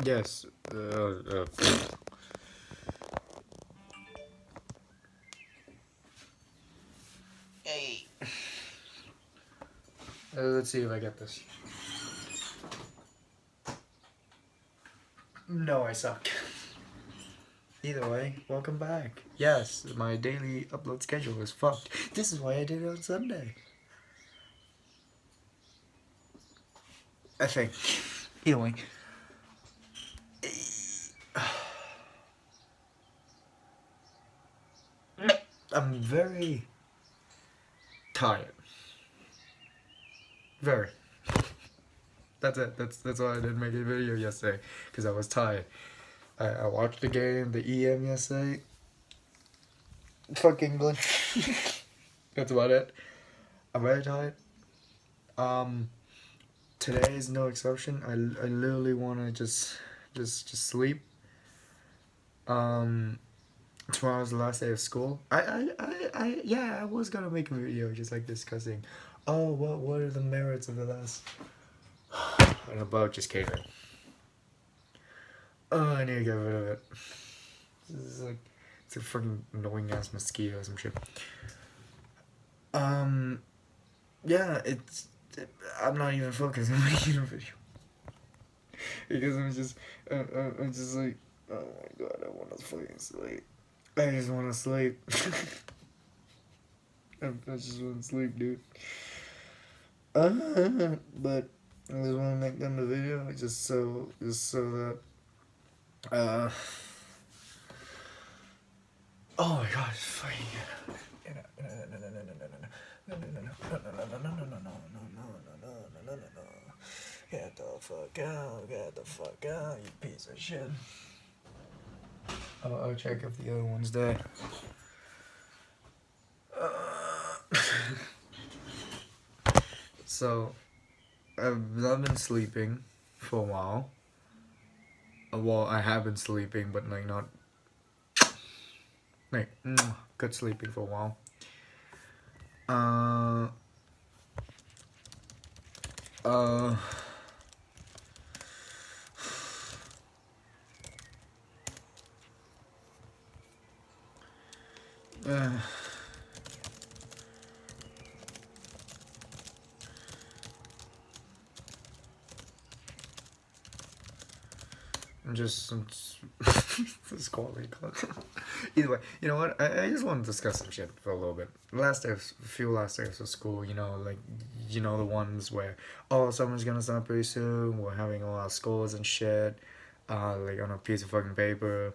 Yes. Hey. Let's see if I get this. No, I suck. Either way, welcome back. Yes, my daily upload schedule is fucked. This is why I did it on Sunday. I think. Either way. I'm very tired. Very. That's it. That's why I didn't make a video yesterday. Because I was tired. I watched the game, the EM yesterday. Fuck England. That's about it. I'm very tired. Um, Today is no exception. I literally wanna just sleep. Um, Tomorrow's the last day of school. Yeah, I was gonna make a video just like discussing, oh, what are the merits of the last and about just kidding. Oh, I need to get rid of it. This is like it's a fucking annoying ass mosquito or some shit. Um, yeah, I'm not even focused on making a video because I'm just like, oh my god, I want to fucking sleep. I just want to sleep. I just want to sleep, dude. But I just want to make them the video just so that oh my god, it's fucking get the fuck out, get the fuck out, you piece of shit. I'll check if the other one's there. So I've not been sleeping for a while. Well, I have been sleeping, but like not like good sleeping for a while. Uh, uh, uh I'm just this quality. Either way, you know what? I just want to discuss some shit for a little bit. Few last days of school, like the ones where summer's gonna start pretty soon. We're having all our scores and shit, like on a piece of fucking paper,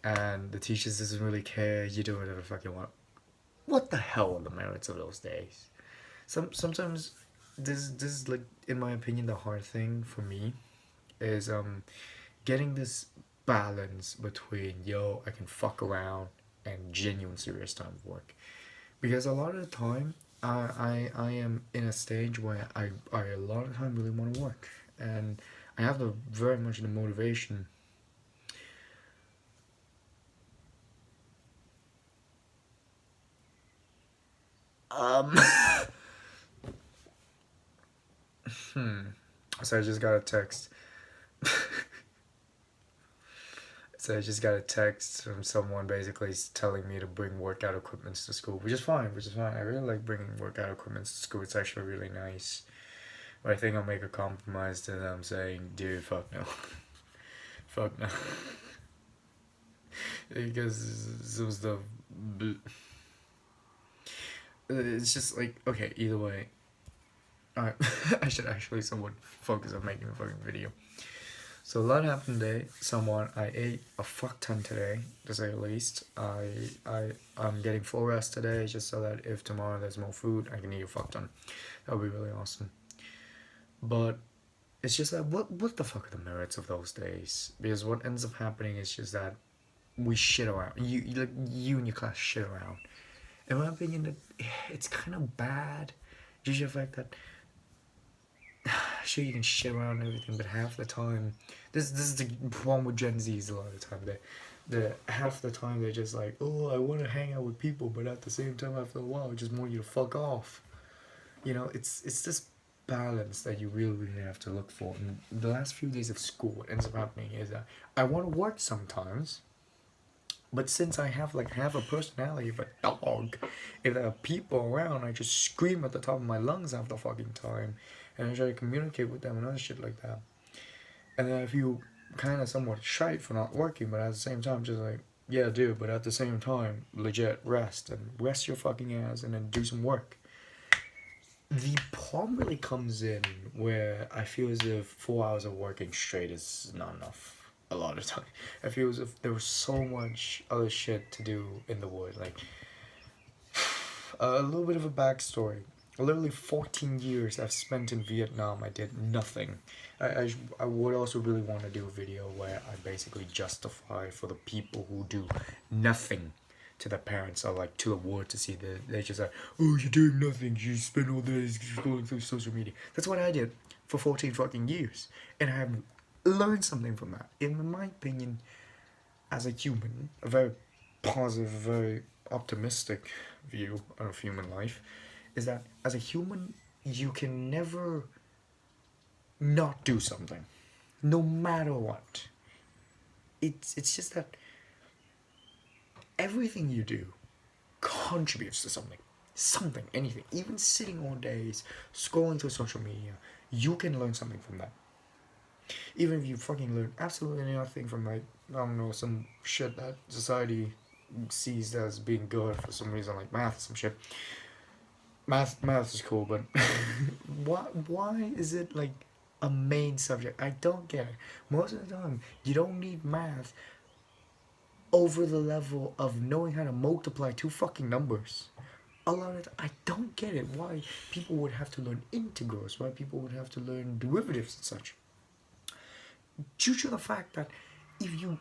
and the teachers doesn't really care. You do whatever the fuck you want. What the hell are the merits of those days? Sometimes this is like in my opinion the hard thing for me is getting this balance between I can fuck around and genuine serious time of work, because a lot of the time I am in a stage where I a lot of the time really want to work, and I have the very much the motivation. um so I just got a text. So I just got a text from someone basically telling me to bring workout equipments to school, which is fine, which is fine. I really like bringing workout equipments to school. It's actually really nice. But I think I'll make a compromise to them saying, dude, fuck no. Fuck no. Because some stuff. It's just like, okay, either way. Alright, I should actually somewhat focus on making a fucking video. So a lot happened today. I ate a fuck ton today, to say the least. I'm getting full rest today, just so that if tomorrow there's more food, I can eat a fuck ton. That would be really awesome. But it's just that what the fuck are the merits of those days? Because what ends up happening is just that we shit around. You and your class shit around. In my opinion, it's kind of bad. Due to the fact that sure you can shit around and everything, but half the time, this is the problem with Gen Zs a lot of the time. The half the time they're just like, oh, I want to hang out with people, but at the same time, after a while, I just want you to fuck off. It's this. balance that you really, really have to look for. In the last few days of school, what ends up happening is that I want to work sometimes, but since I have a personality of a dog, if there are people around, I just scream at the top of my lungs half the fucking time, and I try to communicate with them and other shit like that. And then I feel kind of somewhat shite for not working, but at the same time, just like, yeah, dude, but at the same time, legit rest and rest your fucking ass and then do some work. The problem really comes in where I feel as if 4 hours of working straight is not enough a lot of time. I feel as if there was so much other shit to do in the wood. Like, a little bit of a backstory. Literally 14 years I've spent in Vietnam, I did nothing. I would also really want to do a video where I basically justify for the people who do nothing to their parents or like to the world to see that they're just like, oh, you're doing nothing, you spend all day scrolling through social media. That's what I did for 14 fucking years. And I have learned something from that. In my opinion, as a human, a very positive, very optimistic view of human life is that as a human, you can never not do something, no matter what. It's just that everything you do contributes to something, anything. Even sitting all days scrolling through social media, you can learn something from that. Even if you fucking learn absolutely nothing from like I don't know some shit that society sees as being good for some reason, like math or some shit. Math is cool, but why is it like a main subject? I don't get it. Most of the time, you don't need math over the level of knowing how to multiply two fucking numbers. A lot of I don't get it. Why people would have to learn integrals? Why people would have to learn derivatives and such? Due to the fact that if you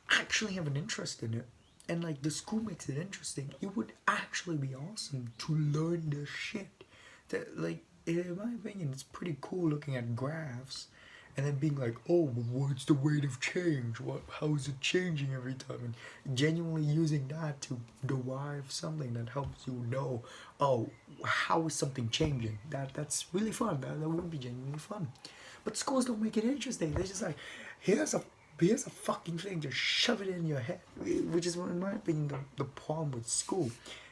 actually have an interest in it, and like the school makes it interesting, it would actually be awesome to learn this shit. That like in my opinion, it's pretty cool looking at graphs and then being like, oh, what's the rate of change? How is it changing every time? And genuinely using that to derive something that helps you know, oh, how is something changing? That's really fun. That would be genuinely fun. But schools don't make it interesting. They're just like, here's a here's a fucking thing, just shove it in your head. Which is, in my opinion, the problem with school.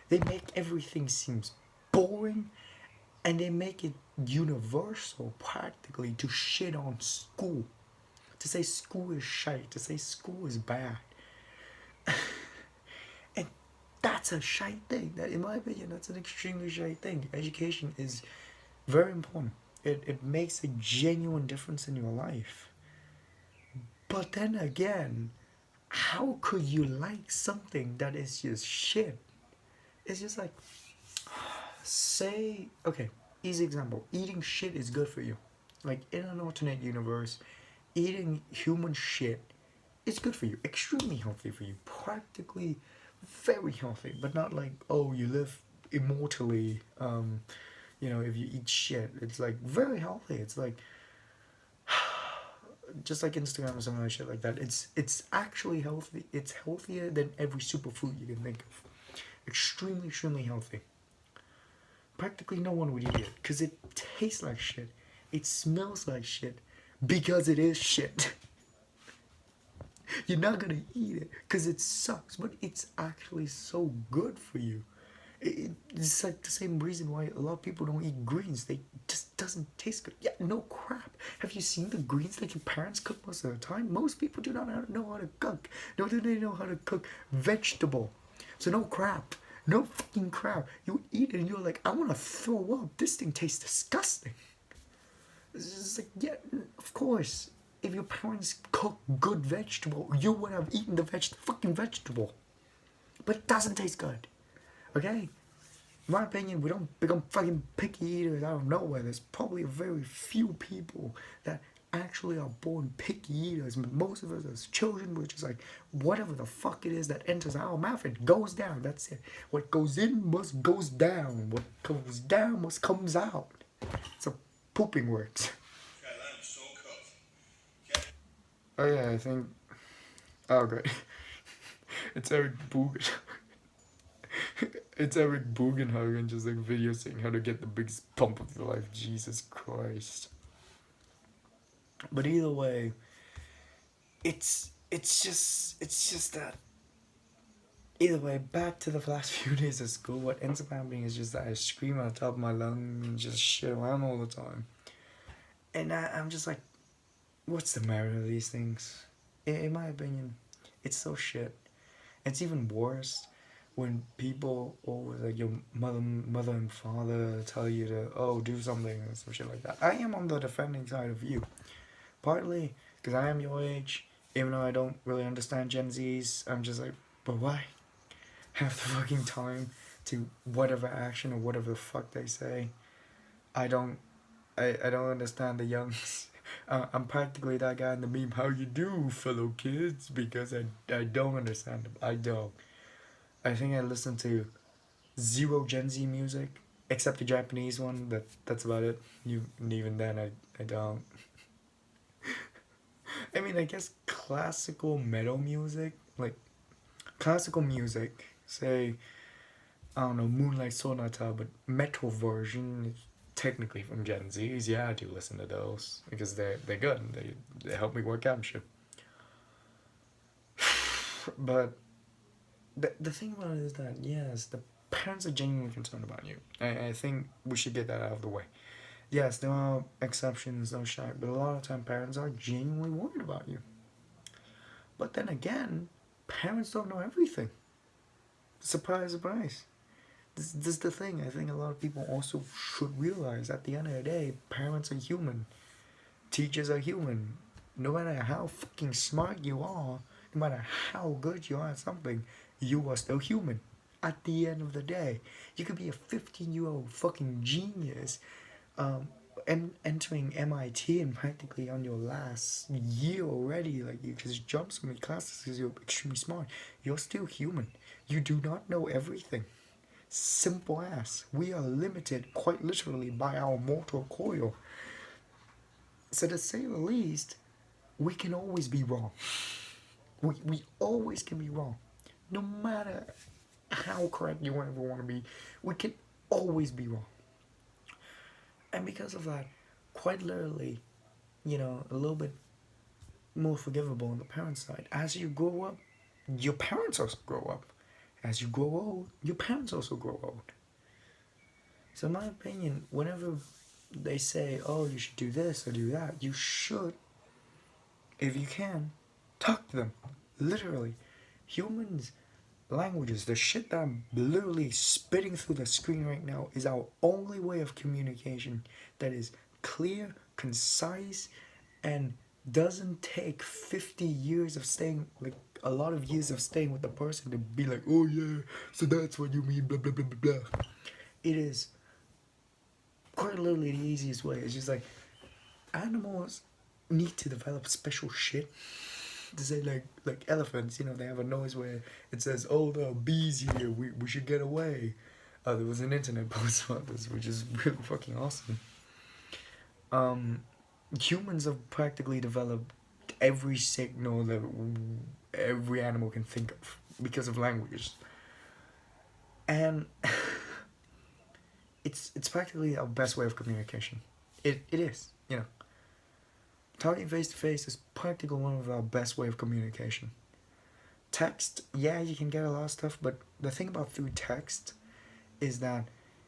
They make everything seems boring, and they make it universal practically to shit on school. To say school is shite, to say school is bad. And that's a shite thing. That, in my opinion, that's an extremely shite thing. Education is very important. It makes a genuine difference in your life. But then again, how could you like something that is just shit? It's just like, say, okay, easy example. Eating shit is good for you. Like, in an alternate universe, eating human shit is good for you. Extremely healthy for you. Practically very healthy. But not like, oh, you live immortally, if you eat shit. It's like very healthy. It's like, just like Instagram or something like shit like that. It's actually healthy. It's healthier than every superfood you can think of. Extremely, extremely healthy. Practically no one would eat it because it tastes like shit. It smells like shit because it is shit. You're not gonna eat it because it sucks, but it's actually so good for you. It's like the same reason why a lot of people don't eat greens. They just doesn't taste good. Yeah, no crap. Have you seen the greens that your parents cook most of the time? Most people do not know how to cook. Nor do they know how to cook vegetable. So no crap. No fucking crap. You eat it and you're like, I want to throw up. This thing tastes disgusting. It's just like, yeah, of course. If your parents cook good vegetable, you would have eaten the fucking vegetable. But it doesn't taste good. Okay? In my opinion, we don't become fucking picky eaters out of nowhere. There's probably a very few people that actually are born picky eaters. Most of us as children, we're just like, whatever the fuck it is that enters our mouth, it goes down. That's it. What goes in must goes down. What goes down must comes out. It's a pooping works. Oh yeah, I think. Oh great. It's Eric Boog. It's Eric Bugenhagen just like video saying how to get the biggest pump of your life. Jesus Christ. But either way, it's just that. Either way, back to the last few days of school. What ends up happening is just that I scream on the top of my lungs and just shit around all the time. And I'm just like, what's the merit of these things? In my opinion, it's so shit. It's even worse when people or like your mother and father tell you to do something and some shit like that. I am on the defending side of you, partly because I am your age. Even though I don't really understand Gen Zs, I'm just like, but why have the fucking time to whatever action or whatever the fuck they say? I don't I don't understand the youngs. I'm practically that guy in the meme. How you do, fellow kids? Because I don't understand them. I don't. I think I listen to zero Gen Z music, except the Japanese one. That's about it. Even then I don't. I mean, I guess classical metal music, like classical music. Say I don't know, Moonlight Sonata, but metal version is technically from Gen Z's. Yeah, I do listen to those because they're good. They help me work out and shit. But the thing about it is that yes, the parents are genuinely concerned about you. I think we should get that out of the way. Yes, there are exceptions, no shite, but a lot of time parents are genuinely worried about you. But then again, parents don't know everything. Surprise, surprise. This is the thing. I think a lot of people also should realize at the end of the day, parents are human. Teachers are human. No matter how fucking smart you are, no matter how good you are at something, you are still human. At the end of the day, you could be a 15-year-old fucking genius, um, and entering MIT and practically on your last year already. Like you just jumped so many classes because you're extremely smart. You're still human. You do not know everything. Simple as. We are limited quite literally by our mortal coil. So to say the least, we can always be wrong. We always can be wrong. No matter how correct you ever want to be, we can always be wrong. And because of that, quite literally, a little bit more forgivable on the parent side. As you grow up, your parents also grow up. As you grow old, your parents also grow old. So in my opinion, whenever they say, oh, you should do this or do that, you should, if you can, talk to them. Literally. Humans, languages, the shit that I'm literally spitting through the screen right now is our only way of communication that is clear, concise, and doesn't take 50 years of staying, like a lot of years of staying with the person to be like, oh yeah, so that's what you mean, blah blah blah blah blah. It is quite literally the easiest way. It's just like animals need to develop special shit to say like elephants, they have a noise where it says, oh, there are bees here, we should get away. There was an internet post about this, which is really fucking awesome. Humans have practically developed every signal that every animal can think of because of language. And it's practically our best way of communication. It is, Talking face to face is practically one of our best way of communication. Text, yeah, you can get a lot of stuff, but the thing about through text is that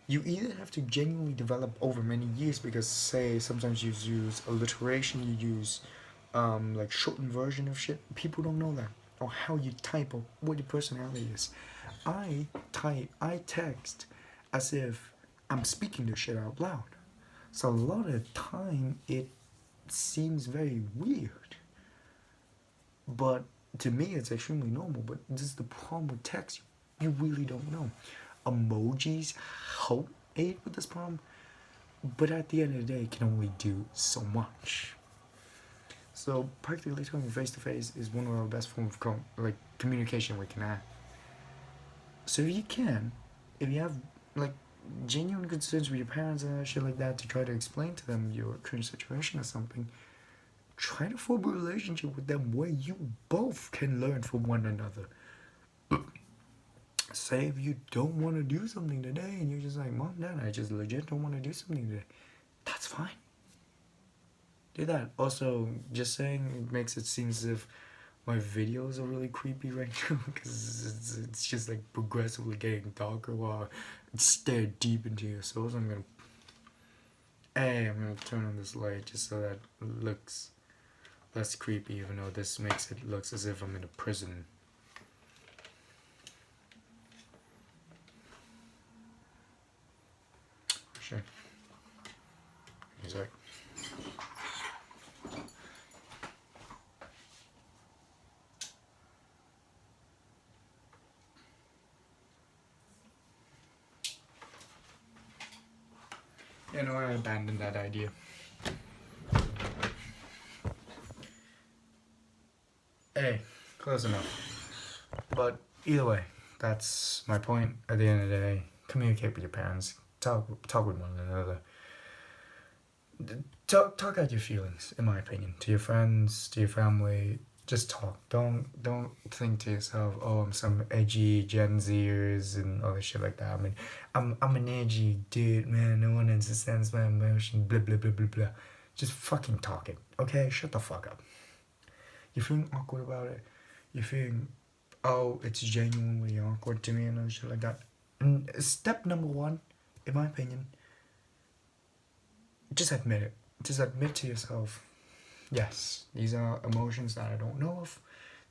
you either have to genuinely develop over many years because, say, sometimes you use alliteration, you use like shortened version of shit. People don't know that, or how you type, or what your personality is. I text as if I'm speaking this shit out loud. So a lot of the time it seems very weird. But to me it's extremely normal. But this is the problem with text. You really don't know. Emojis help aid with this problem, but at the end of the day, it can only do so much. So practically talking face to face is one of our best forms of communication we can have. So if you have like genuine concerns with your parents and shit like that, to try to explain to them your current situation or something, try to form a relationship with them where you both can learn from one another. say if you don't want to do something today and you're just like, Mom, Dad, I just legit don't want to do something today. That's fine. Do that. Also, just saying it makes it seem as if my videos are really creepy right now because it's just like progressively getting darker while I stare deep into your soul. So I'm gonna turn on this light just so that it looks less creepy, even though this makes it looks as if I'm in a prison. Sure. Music. You know, I abandoned that idea. Hey, close enough. But either way, that's my point. At the end of the day, communicate with your parents. Talk with one another. Talk out your feelings, in my opinion, to your friends, to your family. Just talk. Don't think to yourself, oh, I'm some edgy Gen Zers and all this shit like that. I mean, I'm an edgy dude, man. No one understands my emotion. Blah blah blah blah blah. Just fucking talk it, okay? Shut the fuck up. You're feeling awkward about it. You're feeling, oh, it's genuinely awkward to me and all shit like that. And step number one, in my opinion, just admit it. Just admit to yourself, yes, these are emotions that I don't know of.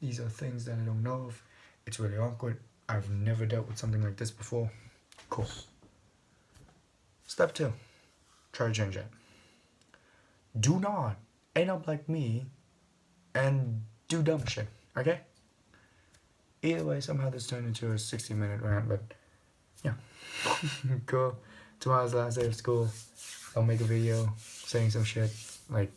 These are things that I don't know of. It's really awkward. I've never dealt with something like this before. Cool. Step two, try to change it. Do not end up like me and do dumb shit, okay? Either way, somehow this turned into a 60-minute rant, but yeah. Cool. Tomorrow's the last day of school. I'll make a video saying some shit like,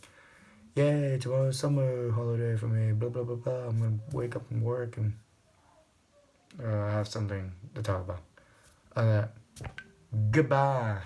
yay, tomorrow's summer holiday for me, blah blah blah blah. I'm gonna wake up and work and have something to talk about. Goodbye.